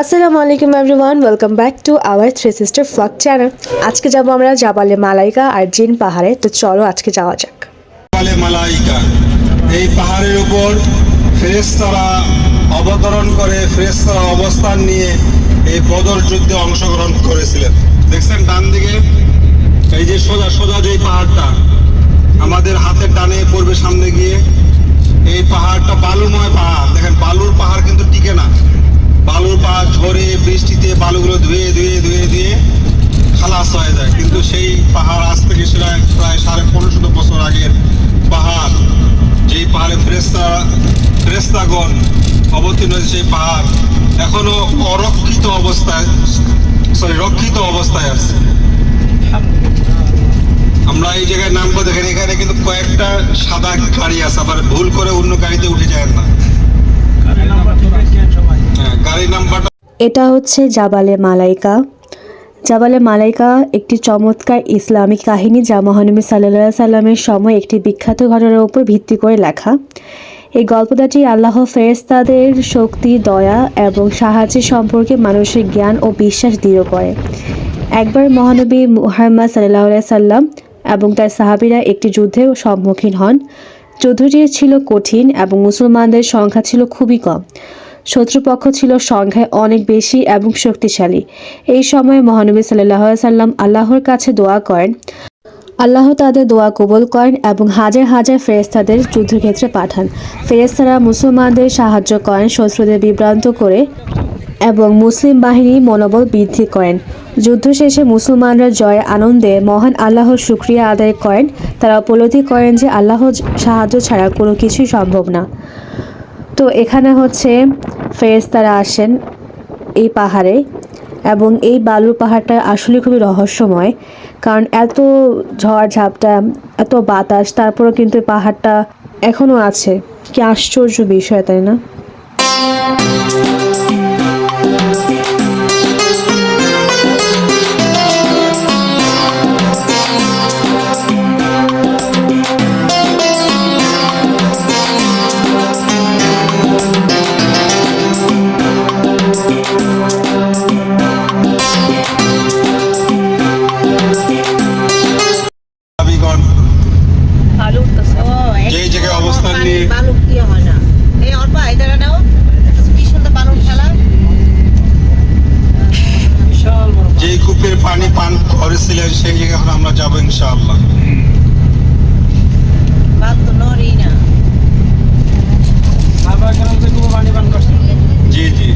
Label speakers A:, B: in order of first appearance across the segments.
A: আসসালামু আলাইকুম everyone, welcome back to our three sister vlog channel. আজকে যাবো আমরা জাবালে মালাইকা আর জিন পাহাড়ে। তো চলো আজকে যাওয়া যাক।
B: জাবালে মালাইকা, এই পাহাড়ের উপর ফেরেশতারা অবতরণ করে, ফেরেশতারা অবস্থান নিয়ে এই বদর যুদ্ধে অংশগ্রহণ করেছিলেন। দেখছেন ডান দিকে এই যে সোজা সোজা যে পাহাড়টা আমাদের হাতের ডানে পড়বে সামনে গিয়ে, এই পাহাড়টা বালুময় পাহাড়। দেখেন বালুর পাহাড় কিন্তু টিকে না, বালুর পাহাড় ঝড়ে বৃষ্টিতে বালুগুলো ধুয়ে ধুয়ে ধুয়ে ধুয়ে খালাস হয়ে যায়, কিন্তু সেই পাহাড় আজ থেকে সেটা প্রায় 1500 বছর আগের পাহাড়। যেই পাহাড়ে ফেরেশতাগণ অবতীর্ণ হয়েছে, সেই পাহাড় এখনো অরক্ষিত অবস্থায়, রক্ষিত অবস্থায় আছে। আমরা এই জায়গায় নামবো, দেখেন এখানে কিন্তু কয়েকটা সাদা গাড়ি আছে, আবার ভুল করে অন্য গাড়িতে উঠে যায় না। হ্যাঁ, গাড়ি নাম্বারটা
A: এটা হচ্ছে জাবালে মালাইকা। জাবালে মালাইকা একটি চমৎকার ইসলামিক কাহিনী, যা মহানবী সাল্লাল্লাহু আলাইহি সাল্লামের সময় একটি বিখ্যাত ঘটনার উপর ভিত্তি করে লেখা। এই গল্পটাটি আল্লাহ ফেরেশতাদের শক্তি, দয়া এবং সাহায্যের সম্পর্কে মানুষের জ্ঞান ও বিশ্বাস দৃঢ় করে। একবার মহানবী মুহাম্মদ সাল্লাল্লাহু আলাইহি সাল্লাম এবং তার সাহাবীরা একটি যুদ্ধের সম্মুখীন হন। যুদ্ধটি ছিল কঠিন এবং মুসলমানদের সংখ্যা ছিল খুবই কম। শত্রুপক্ষ ছিল সংখ্যায় অনেক বেশি এবং শক্তিশালী। এই সময় মহানবী সাল্লাল্লাহু আলাইহি সাল্লাম আল্লাহর কাছে দোয়া করেন। আল্লাহ তাদের দোয়া কবুল করেন এবং হাজার হাজার ফেরেশতাদের যুদ্ধক্ষেত্রে পাঠান। ফেরেশতারা মুসলমানদের সাহায্য করেন, শত্রুদের বিভ্রান্ত করে এবং মুসলিম বাহিনীর মনোবল বৃদ্ধি করেন। যুদ্ধ শেষে মুসলমানরা জয়ের আনন্দে মহান আল্লাহর শুকরিয়া আদায় করেন। তারা উপলব্ধি করেন যে আল্লাহর সাহায্য ছাড়া কোনো কিছুই সম্ভব না। তো এখানে হচ্ছে ফেরেশতারা আসেন এই পাহাড়ে, এবং এই বালুর পাহাড়টা আসলে খুবই রহস্যময়, কারণ এত ঝড় ঝাপটা, এত বাতাস, তারপরেও কিন্তু এই পাহাড়টা এখনও আছে। কি আশ্চর্য বিষয়, তাই না?
B: দাবিগণ যেই জায়গায় অবস্থান নিয়ে যেই কূপের পানি পান করেছিলেন, সেই জায়গায় এখন আমরা যাবো ইনশাআল্লাহ। জি জি,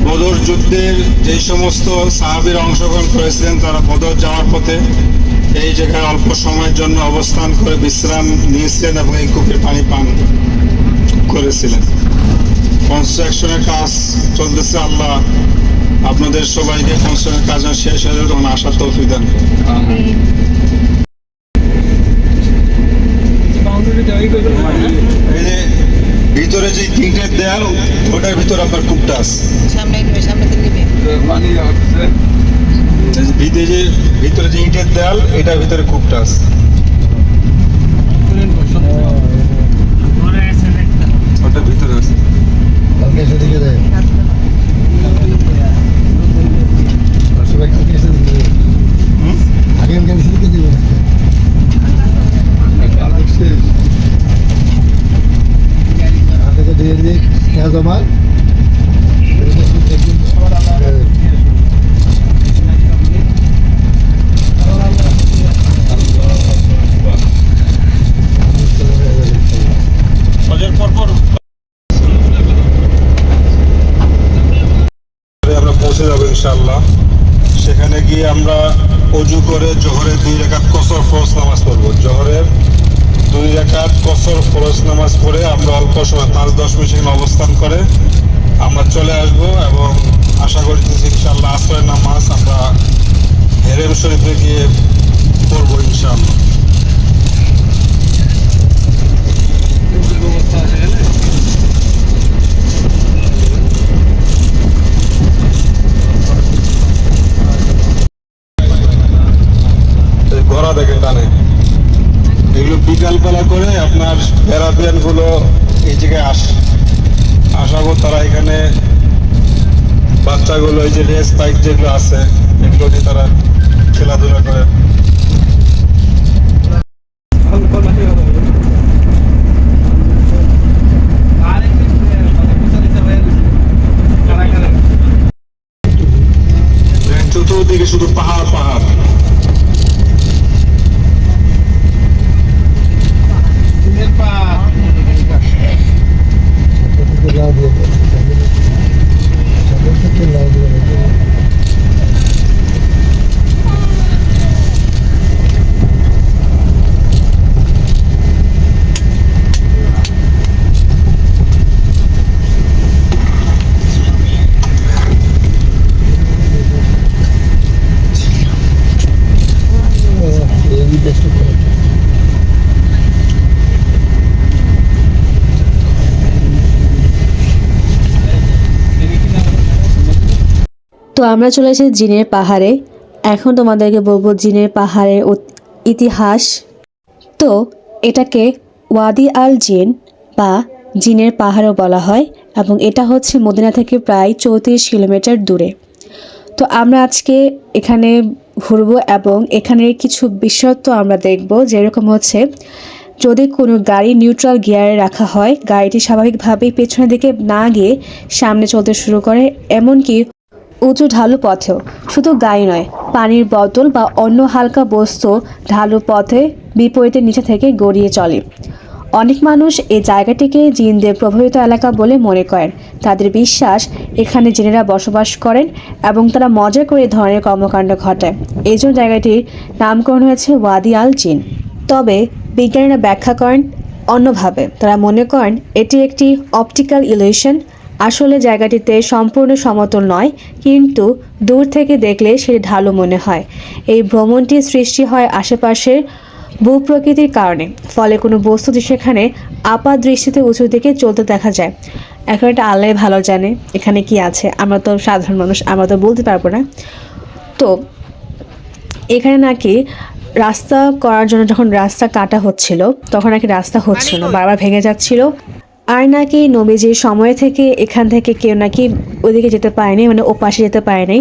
B: বদর যুদ্ধের যেই সমস্ত সাহাবীরা অংশগ্রহণ করেছিলেন, তারা বদর যাওয়ার পথে এই জায়গায় অল্প সময়ের জন্য অবস্থান করে বিশ্রাম নিয়েছিলেন এবং এই কূপের পানি পান করেছিলেন। কনস্ট্রাকশনের কাজ চলতেছে। আল্লাহ আপনাদের সবাইকে কনস্ট্রাকশনের কাজ শেষ হয়ে যাবে তখন আসার তৌফিক দান করুন। এই যে ভিতরে যে তিনটে দেয়াল, ওটার ভিতরে আপনার কূপটা আছে। ভিতরে যে ইটের দেয়াল, এটার ভিতরে কূপটা আছে। ওটার ভিতরে আছে।
C: কালকে এসে দেখে দেয় সবাই কালকে এসে দেখে দেয় আগে আমি এসে দেখে দেবো দেখছিস হাতে দিয়ে দিয়ে খেয়া জমা
B: ফজর পরপর আমরা পৌঁছে যাবো ইনশাআল্লাহ। সেখানে গিয়ে আমরা অজু করে জোহরের 2 রাকাত কসর ফরজ নামাজ পড়বো। জোহরের 2 রাকাত কসর ফরজ নামাজ পড়ে আমরা অল্প সময় 5-10 মিনিট সেখানে অবস্থান করে আমরা চলে আসবো এবং আশা করতেছি ইনশাআল্লাহ আসরের নামাজ আমরা হেরেম শরীফে গিয়ে পড়বো ইনশাআল্লাহ। ঘোড়া দেখেন টানে, এগুলো বিকালবেলা করে আপনার প্যারাবিয়ান গুলো এই জায়গায় আশা করি তারা এখানে বাচ্চাগুলো এই যে রেস বাইক যেগুলো আছে এগুলো দিয়ে তারা খেলাধুলা করে। চতুর্দিকে শুধু পাহাড় পাহাড়।
A: তো আমরা চলে এসেছি জিনের পাহাড়ে। এখন তোমাদেরকে বলবো জিনের পাহাড়ের ইতিহাস। তো এটাকে ওয়াদি আল জিন বা জিনের পাহাড়ও বলা হয় এবং এটা হচ্ছে মদিনা থেকে প্রায় 34 কিলোমিটার দূরে। তো আমরা আজকে এখানে ঘুরবো এবং এখানের কিছু বিশেষত্ব আমরা দেখব, যেরকম হচ্ছে যদি কোনো গাড়ি নিউট্রাল গিয়ারে রাখা হয় গাড়িটি স্বাভাবিকভাবেই পেছনের দিকে না গিয়ে সামনে চলতে শুরু করে, এমনকি উঁচু ঢালু পথেও। শুধু গাড়ি নয়, পানির বোতল বা অন্য হালকা বস্তু ঢালু পথে বিপরীতে নিচে থেকে গড়িয়ে চলে। অনেক মানুষ এই জায়গাটিকে জিনদের প্রভাবিত এলাকা বলে মনে করেন। তাদের বিশ্বাস এখানে জিনেরা বসবাস করেন এবং তারা মজা করে এই ধরনের কর্মকাণ্ড ঘটায়। এই জন্য জায়গাটির নামকরণ হয়েছে ওয়াদি আল জিন। তবে বিজ্ঞানীরা ব্যাখ্যা করেন অন্যভাবে। তারা মনে করেন এটি একটি অপটিক্যাল ইলিউশন। আসলে জায়গাটিতে সম্পূর্ণ সমতল নয়, কিন্তু দূর থেকে দেখলে সেটি ঢালু মনে হয়। এই ভ্রমণটি সৃষ্টি হয় আশেপাশের ভূপ্রকৃতির কারণে, ফলে কোনো বস্তু সেখানে আপাত দৃষ্টিতে উঁচু দিকে চলতে দেখা যায়। এখন এটা আল্লাহ ভালো জানে এখানে কি আছে, আমরা তো সাধারণ মানুষ, আমরা তো বলতে পারবো না। তো এখানে নাকি রাস্তা করার জন্য যখন রাস্তা কাটা হচ্ছিল তখন নাকি রাস্তা হচ্ছিল না, বারবার ভেঙে যাচ্ছিল। আর নাকি নবীজির সময় থেকে এখান থেকে কেউ নাকি ওইদিকে যেতে পারেনি, মানে ও পাশে যেতে পারেনি,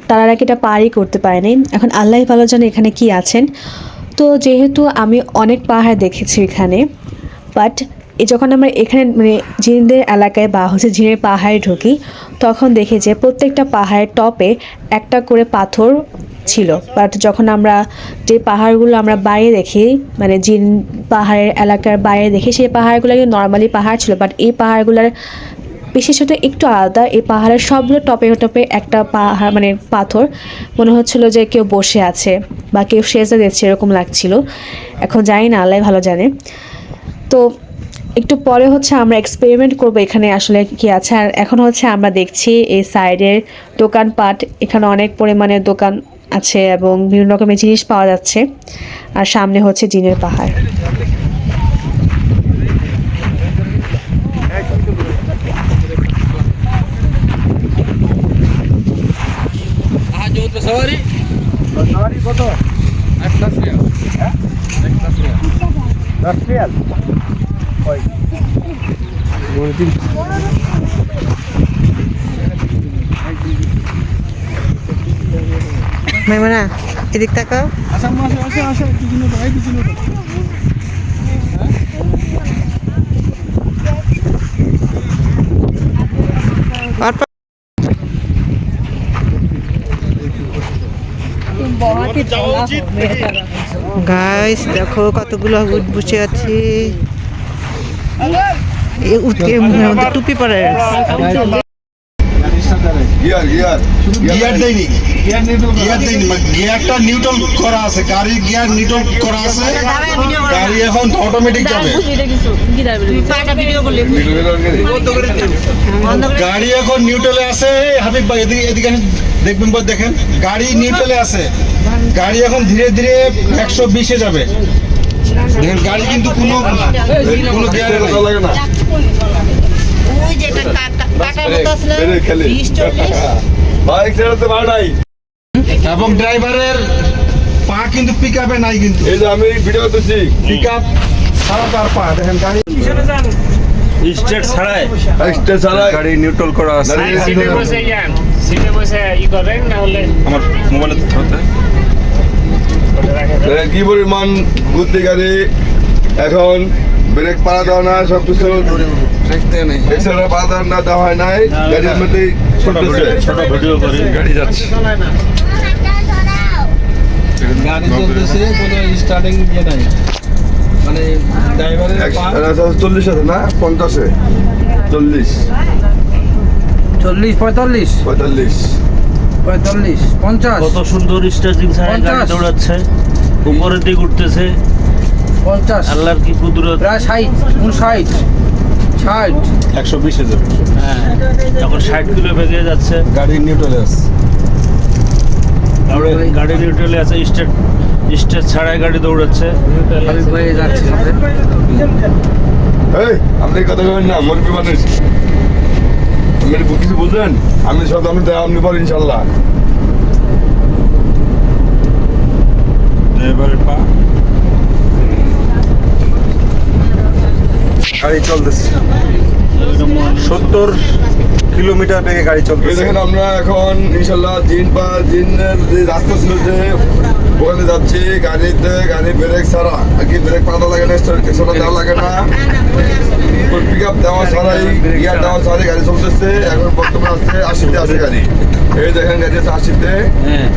A: তারা নাকি এটা পারই করতে পারেনি। এখন আল্লাহ ভালো জানে এখানে কি আছেন। তো যেহেতু আমি অনেক পাহাড় দেখেছি এখানে, বাট যখন আমরা এখানে মানে জিনদের এলাকায় বা হচ্ছে জিনের পাহাড়ে ঢুকি তখন দেখি যে প্রত্যেকটা পাহাড়ের টপে একটা করে পাথর ছিল। বাট যখন আমরা যে পাহাড়গুলো আমরা বাইরে দেখি, মানে জিন পাহাড়ের এলাকার বাইরে দেখি, সেই পাহাড়গুলো কিন্তু নর্মালি পাহাড় ছিল, বাট এই পাহাড়গুলোর বিশেষত একটু আলাদা। এই পাহাড়ের সবগুলো টপে টপে একটা পাহাড় মানে পাথর, মনে হচ্ছিল যে কেউ বসে আছে বা কেউ সেজদা দিচ্ছে এরকম লাগছিল। এখন জানি না, আল্লাহ ভালো জানে। তো একটু পরে হচ্ছে আমরা এক্সপেরিমেন্ট করব এখানে আসলে কি আছে। আর এখন হচ্ছে আমরা দেখছি এই সাইডের দোকানপাট, এখানে অনেক পরিমাণে দোকান আছে এবং বিভিন্ন রকমের জিনিস পাওয়া যাচ্ছে। আর সামনে হচ্ছে জিনের পাহাড়।
C: সওয়ারি কত?
D: মেমনা এদিক তাকাও। গাইস দেখো কতগুলো উট বসে আছে। এই উটকে মুখের মধ্যে টুপি পরে।
B: গিয়ার দেয়নি, গিয়ারটা নিউট্রাল করা আছে, গাড়ির গিয়ার নিউট্রাল করা আছে, গাড়ি এখন অটোমেটিক যাবে। গাড়ি এখন নিউট্রালে আছে। হাবিব ভাই এদিকে এদিকে দেখবেন, দেখেন গাড়ি নিউট্রালে আছে, গাড়ি এখন ধীরে ধীরে 120-এ যাবে। দেখেন গাড়ি কিন্তু কোনো গিয়ারে লাগে না। এবং ড্রাইভারের পা কিন্তু পিক আপে নাই, কিন্তু
E: এই যে আমি ভিডিও করতেছি
B: পিক আপ ছাড়া তার পা দেখেন গাড়ি
F: স্টেট ছাড়াই
E: এক্সট্রা চালায়
B: গাড়ি নিউট্রাল করা আছে।
F: সিটে বসে যান, সিটে বসে ই করেন, না হলে
B: আমার মোবাইলে ধরতে
E: কি পরিমাণ বুদ্ধি গাড়ি এখন ব্রেক পাড়া দেওয়া না সবকিছু এক্সট্রা পাড়া দেওয়া না দেওয়া হয় নাই গাড়ির মধ্যেই চলতেছে
F: ছোট ভিডিও করে
B: গাড়ি যাচ্ছে।
C: গাড়ি চলতেছে, কোনো স্টার্টিং ইয়ে নাই, মানে ড্রাইভারের পা
E: 40 আছে না 50-এ 40
D: 40 45
E: 45
D: 45 50
F: কত সুন্দর স্টার্টিং ছাড়া গাড়ি
D: 50
F: দৌড়াচ্ছে, উপরের দিকে উঠতেছে।
D: 50
F: আল্লাহর কি কুদরত।
D: প্রায় 60 59 60
B: 120-এ যাবে,
F: হ্যাঁ, এখন 60 কিলো বেগে যাচ্ছে।
B: গাড়ি নিউট্রালে আছে।
F: গাড়ি নিউট্রালে আছে, স্টেট ছাড়াই গাড়ি দৌড়াচ্ছে।
D: হাবিব ভাই যাচ্ছে সাথে।
E: এই আপনি কথা বলেন না, মুরগি মানুষ আপনি কিছু বুঝলেন, আমি সব আমি আপনি বলেন ইনশাল্লাহ।
B: ড্রাইভারের পা গাড়ি চলতেছে 70 কিলোমিটার বেগে গাড়ি
E: এই
B: চলতেছে।
E: দেখেন আমরা এখন ইনশাল্লাহ জিনের যে রাস্তা ছিল যে ওখানে যাচ্ছি, গাড়ি ব্রেক ছাড়া আর কি, ব্রেক পাতা লাগে না, এক্সট্রা দেওয়া লাগে না, পিক আপ দেওয়া ছাড়াই, গিয়ার দেওয়া ছাড়াই গাড়ি চলতেছে। এখন বর্তমানে আছে 80-তে আছে গাড়ি। এই দেখেন গাড়ি আছে 80-তে,
F: হ্যাঁ,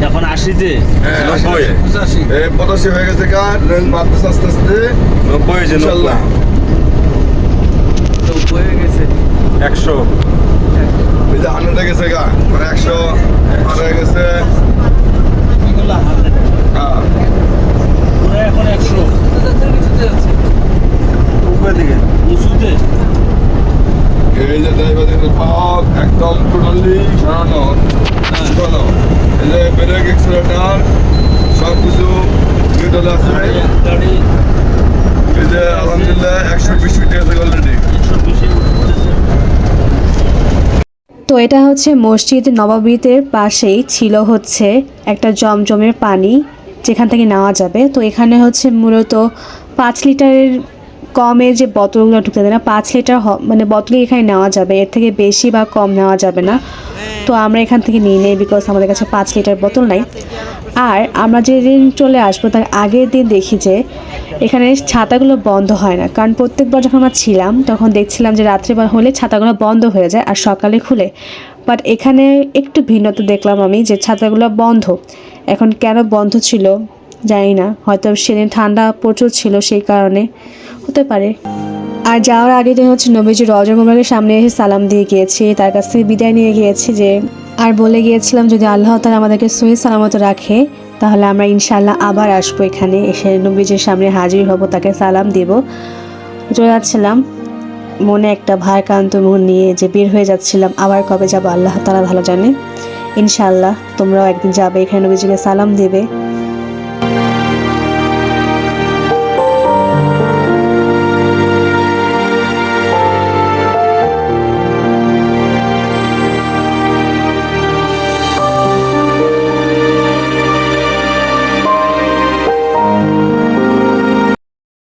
F: এখন 80-তে
E: 85 হয়ে গেছে, কার রেল বাড়তেছে আস্তে আস্তে
B: 90
E: ইনশাল্লাহ।
B: 100
E: এই যে 100 গেছে গা, মানে 100 পার হয়ে গেছে। হ্যাঁ
F: পুরো এখন 100
B: উপরের দিকে
F: উঁচুতে।
E: এই যে ড্রাইভারের পাওয়া একদম টোটালি সরানো সরানো, এই যে ব্রেক এক্সেলেটার সব কিছু নিউট্রালে আছে।
F: গাড়ি
E: এই যে আলহামদুলিল্লাহ 120 ফিট গেছে অলরেডি।
F: 120-এ উঠতেছে।
A: তো এটা হচ্ছে মসজিদ নববীতের পাশেই ছিল হচ্ছে একটা জমজমের পানি, যেখান থেকে নেওয়া যাবে। তো এখানে হচ্ছে মূলত 5 লিটারের কমে যে বোতলগুলো ঢুকতে দেয় না, 5 লিটার মানে বোতলই এখানে নেওয়া যাবে, এর থেকে বেশি বা কম নেওয়া যাবে না। তো আমরা এখান থেকে নিয়ে নেই, বিকজ আমাদের কাছে 5 লিটার বোতল নাই। আর আমরা যেদিন চলে আসবো তার আগের দিন দেখি যে এখানে ছাতাগুলো বন্ধ হয় না, কারণ প্রত্যেকবার যখন আমরা ছিলাম তখন দেখছিলাম যে রাত্রিবেলা হলে ছাতাগুলো বন্ধ হয়ে যায় আর সকালে খুলে। বাট এখানে একটু ভিন্নতা দেখলাম আমি, যে ছাতাগুলো বন্ধ। এখন কেন বন্ধ ছিল জানি না, হয়তো সেদিন ঠান্ডা প্রচুর ছিল সেই কারণে হতে পারে। আর যাওয়ার আগের দিন হচ্ছে নবীজি রওজা মুবারকের সামনে এসে সালাম দিয়ে গিয়েছি, তার কাছ থেকে বিদায় নিয়ে গিয়েছি যে, আর বলে গিয়েছিলাম যদি আল্লাহ তাআলা আমাদেরকে সহি সালামত রাখে তাহলে আমরা ইনশাআল্লাহ আবার আসবো, এখানে এসে নবীজির সামনে হাজির হব, তাকে সালাম দেব। চলে যাচ্ছিলাম মনে একটা ভারাক্রান্ত মন নিয়ে, যে বের হয়ে যাচ্ছিলাম, আবার কবে যাব আল্লাহ তাআলা ভালো জানে। ইনশাআল্লাহ তোমরাও একদিন যাবে, এখানে নবীজিকে সালাম দেবে।